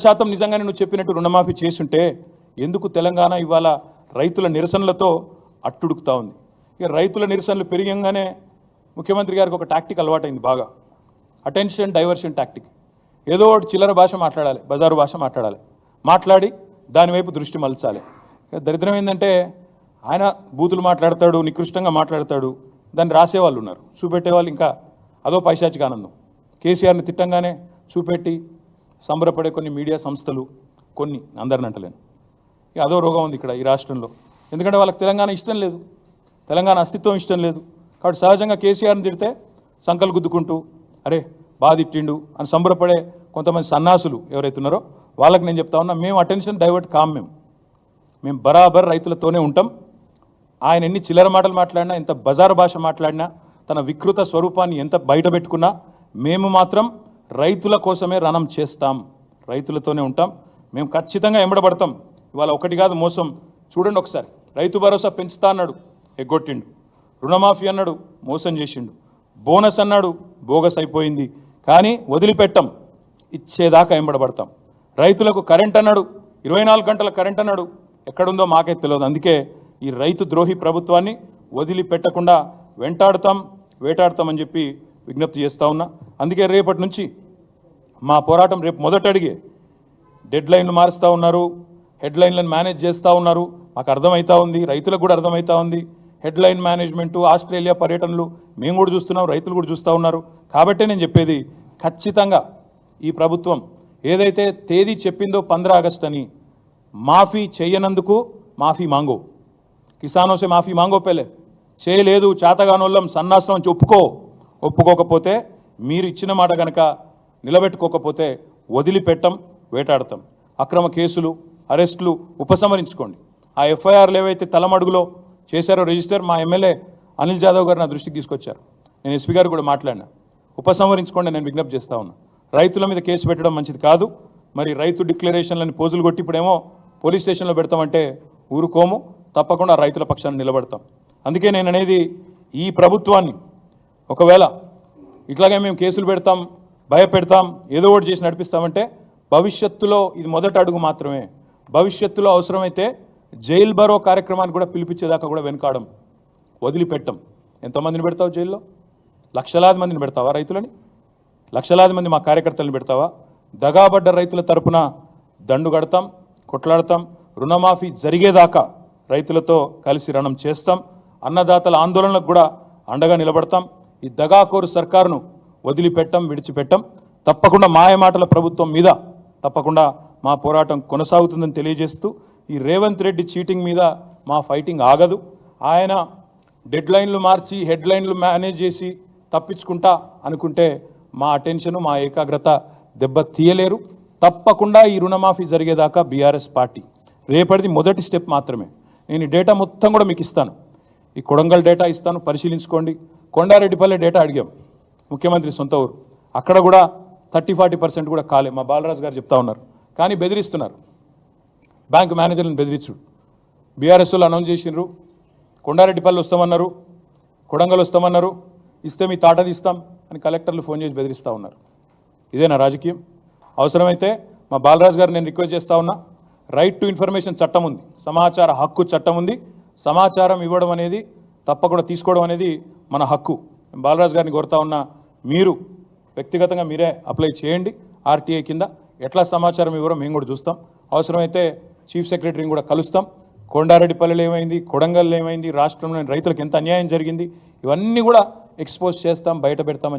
శాతం నిజంగానే నువ్వు చెప్పినట్టు రుణమాఫీ చేసుంటే ఎందుకు తెలంగాణ ఇవాళ రైతుల నిరసనలతో అట్టుడుకుతా ఉంది? ఇక రైతుల నిరసనలు పెరిగంగానే ముఖ్యమంత్రి గారికి ఒక టాక్టిక్ అలవాటైంది బాగా, అటెన్షన్ డైవర్షన్ టాక్టిక్. ఏదో ఒకటి చిల్లర భాష మాట్లాడాలి, బజారు భాష మాట్లాడి దానివైపు దృష్టి మలచాలి. దరిద్రం ఏంటంటే ఆయన బూతులు మాట్లాడతాడు, నికృష్టంగా మాట్లాడతాడు, దాన్ని రాసేవాళ్ళు ఉన్నారు, చూపెట్టేవాళ్ళు ఇంకా అదో పైశాచిక ఆనందం. కేసీఆర్ని తిట్టంగానే చూపెట్టి సంబరపడే కొన్ని మీడియా సంస్థలు, కొన్ని అందరిని అంటలేను, ఇక అదో రోగం ఉంది ఇక్కడ ఈ రాష్ట్రంలో. ఎందుకంటే వాళ్ళకి తెలంగాణ ఇష్టం లేదు, తెలంగాణ అస్తిత్వం ఇష్టం లేదు. కాబట్టి సహజంగా కేసీఆర్ని తిడితే సంకలు గుద్దుకుంటూ అరే బాగా తిట్టిండు అని సంబరపడే కొంతమంది సన్నాసులు ఎవరైతే ఉన్నారో వాళ్ళకి నేను చెప్తా ఉన్నా, మేము అటెన్షన్ డైవర్ట్ కాం, మేము బరాబర్ రైతులతోనే ఉంటాం. ఆయన ఎన్ని చిల్లర మాటలు మాట్లాడినా, ఎంత బజారు భాష మాట్లాడినా, తన వికృత స్వరూపాన్ని ఎంత బయట పెట్టుకున్నా మేము మాత్రం రైతుల కోసమే రణం చేస్తాం, రైతులతోనే ఉంటాం. మేము ఖచ్చితంగా ఎంబడబడతాం. ఇవాళ ఒకటి కాదు మోసం, చూడండి ఒకసారి. రైతు భరోసా పెంచుతా అన్నాడు, ఎగ్గొట్టిండు. రుణమాఫీ అన్నాడు, మోసం చేసిండు. బోనస్ అన్నాడు, బోగస్ అయిపోయింది. కానీ వదిలిపెట్టం, ఇచ్చేదాకా ఎంబడబడతాం. రైతులకు కరెంట్ అన్నాడు, 24 గంటల కరెంట్ అన్నాడు, ఎక్కడుందో మాకే తెలియదు. అందుకే ఈ రైతు ద్రోహి ప్రభుత్వాన్ని వదిలిపెట్టకుండా వెంటాడుతాం, వేటాడుతామని చెప్పి విజ్ఞప్తి చేస్తూ ఉన్నా. అందుకే రేపటి నుంచి మా పోరాటం రేపు మొదట అడిగే, డెడ్ లైన్లు మారుస్తూ ఉన్నారు, హెడ్లైన్లను మేనేజ్ చేస్తూ ఉన్నారు. మాకు అర్థమవుతా ఉంది, రైతులకు కూడా అర్థమవుతా ఉంది. హెడ్లైన్ మేనేజ్మెంటు, ఆస్ట్రేలియా పర్యటనలు మేము కూడా చూస్తున్నాం, రైతులు కూడా చూస్తూ ఉన్నారు. కాబట్టే నేను చెప్పేది, ఖచ్చితంగా ఈ ప్రభుత్వం ఏదైతే తేదీ చెప్పిందో 15 ఆగస్టు అని, మాఫీ చేయనందుకు మాఫీ మాంగో, కిసానోసే మాఫీ మాంగో పెళ్ళే చేయలేదు, చేతగానోళ్ళం సన్నాసం అని ఒప్పుకోకపోతే, మీరు ఇచ్చిన మాట కనుక నిలబెట్టుకోకపోతే వదిలిపెట్టం, వేటాడతాం. అక్రమ కేసులు, అరెస్టులు ఉపసంహరించుకోండి. ఆ ఎఫ్ఐఆర్లు ఏవైతే తలమడుగులో చేశారో రిజిస్టర్, మా ఎమ్మెల్యే అనిల్ జాదవ్ గారు నా దృష్టికి తీసుకొచ్చారు. నేను ఎస్పీ గారు కూడా మాట్లాడినా, ఉపసంహరించుకోండి నేను విజ్ఞప్తి చేస్తా ఉన్నా. రైతుల మీద కేసు పెట్టడం మంచిది కాదు. మరి రైతు డిక్లరేషన్లని పోజులు కొట్టి ఇప్పుడేమో పోలీస్ స్టేషన్లో పెడతామంటే ఊరుకోము, తప్పకుండా రైతుల పక్షాన్ని నిలబడతాం. అందుకే నేను అనేది, ఈ ప్రభుత్వాన్ని ఒకవేళ ఇట్లాగే మేము కేసులు పెడతాం, భయపెడతాం, ఏదో ఒకటి చేసి నడిపిస్తామంటే భవిష్యత్తులో ఇది మొదటి అడుగు మాత్రమే. భవిష్యత్తులో అవసరమైతే జైల్ బరో కార్యక్రమాన్ని కూడా పిలిపించేదాకా కూడా వెనుకాడం, వదిలిపెట్టం. ఎంతమందిని పెడతావు జైల్లో? లక్షలాది మందిని పెడతావా? రైతులని లక్షలాది మంది మా కార్యకర్తలను పెడతావా? దగాబడ్డ రైతుల తరపున దండు కడతాం, కొట్లాడతాం. రుణమాఫీ జరిగేదాకా రైతులతో కలిసి రణం చేస్తాం. అన్నదాతల ఆందోళనలకు కూడా అండగా నిలబడతాం. ఈ దగాకోరు సర్కారును వదిలిపెట్టం, విడిచిపెట్టం. తప్పకుండా మాయమాటల ప్రభుత్వం మీద తప్పకుండా మా పోరాటం కొనసాగుతుందని తెలియజేస్తూ, ఈ రేవంత్ రెడ్డి చీటింగ్ మీద మా ఫైటింగ్ ఆగదు. ఆయన డెడ్ లైన్లు మార్చి హెడ్లైన్లు మేనేజ్ చేసి తప్పించుకుంటా అనుకుంటే మా అటెన్షను, మా ఏకాగ్రత దెబ్బ తీయలేరు. తప్పకుండా ఈ రుణమాఫీ జరిగేదాకా బీఆర్ఎస్ పార్టీ, రేపటిది మొదటి స్టెప్ మాత్రమే. నేను ఈ డేటా మొత్తం కూడా మీకు ఇస్తాను, ఈ కొడంగల్ డేటా ఇస్తాను, పరిశీలించుకోండి. కొండారెడ్డిపల్లె డేటా అడిగాం, ముఖ్యమంత్రి సొంత ఊరు, అక్కడ కూడా 30-40% కూడా కాలే. మా బాలరాజు గారు చెప్తా ఉన్నారు. కానీ బెదిరిస్తున్నారు, బ్యాంకు మేనేజర్లను బెదిరించుడు. బీఆర్ఎస్ వాళ్ళు అనౌన్స్ చేసినారు, కొండారెడ్డిపల్లి వస్తామన్నారు, కొడంగల్ వస్తామన్నారు, ఇస్తే మీ తాట తీస్తాం అని కలెక్టర్లు ఫోన్ చేసి బెదిరిస్తూ ఉన్నారు. ఇదేనా రాజకీయం? అవసరమైతే మా బాలరాజు గారు నేను రిక్వెస్ట్ చేస్తూ ఉన్నా, రైట్ టు ఇన్ఫర్మేషన్ చట్టం ఉంది, సమాచార హక్కు చట్టం ఉంది. సమాచారం ఇవ్వడం అనేది, తప్పకుండా తీసుకోవడం అనేది మన హక్కు. బాలరాజు గారిని కోరుతా ఉన్నా, మీరు వ్యక్తిగతంగా మీరే అప్లై చేయండి ఆర్టీఐ కింద. ఎట్లా సమాచారం ఇవ్వరో మేము కూడా చూస్తాం. అవసరమైతే చీఫ్ సెక్రటరీని కూడా కలుస్తాం. కొండారెడ్డిపల్లెలు ఏమైంది, కొడంగల్ ఏమైంది, రాష్ట్రంలోని రైతులకు ఎంత అన్యాయం జరిగింది, ఇవన్నీ కూడా ఎక్స్పోజ్ చేస్తాం, బయట పెడతామని